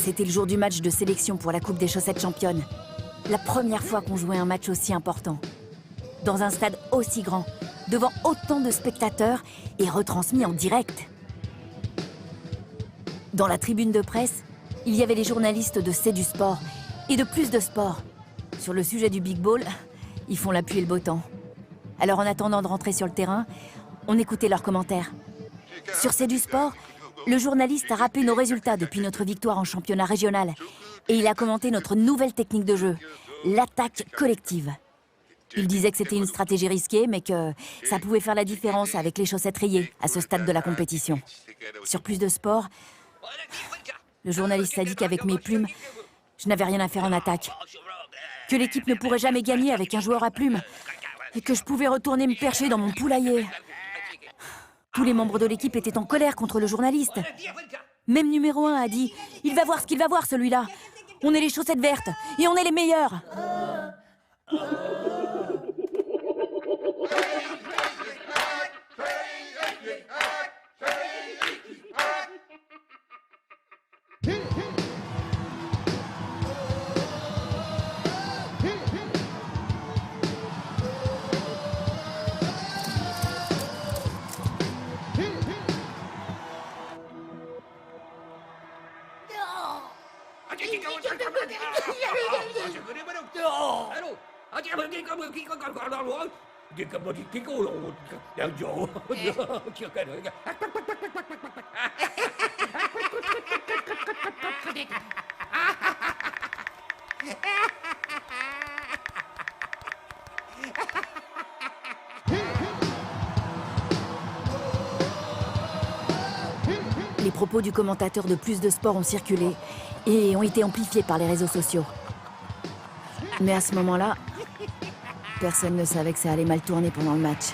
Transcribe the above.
C'était le jour du match de sélection pour la Coupe des Chaussettes Championnes. La première fois qu'on jouait un match aussi important. Dans un stade aussi grand, devant autant de spectateurs et retransmis en direct. Dans la tribune de presse, il y avait les journalistes de C'est du sport et de Plus de sport. Sur le sujet du Big Ball, ils font la pluie et le beau temps. Alors en attendant de rentrer sur le terrain, on écoutait leurs commentaires. Sur C'est du sport, le journaliste a rappelé nos résultats depuis notre victoire en championnat régional. Et il a commenté notre nouvelle technique de jeu, l'attaque collective. Il disait que c'était une stratégie risquée, mais que ça pouvait faire la différence avec les chaussettes rayées à ce stade de la compétition. Sur Plus de sport, le journaliste a dit qu'avec mes plumes, je n'avais rien à faire en attaque. Que l'équipe ne pourrait jamais gagner avec un joueur à plumes. Et que je pouvais retourner me percher dans mon poulailler. Tous les membres de l'équipe étaient en colère contre le journaliste. Même numéro 1 a dit « Il va voir ce qu'il va voir, celui-là. On est les chaussettes vertes et on est les meilleurs. » Les propos du commentateur de Plus de sport ont circulé et ont été amplifiés par les réseaux sociaux. Mais à ce moment-là, personne ne savait que ça allait mal tourner pendant le match.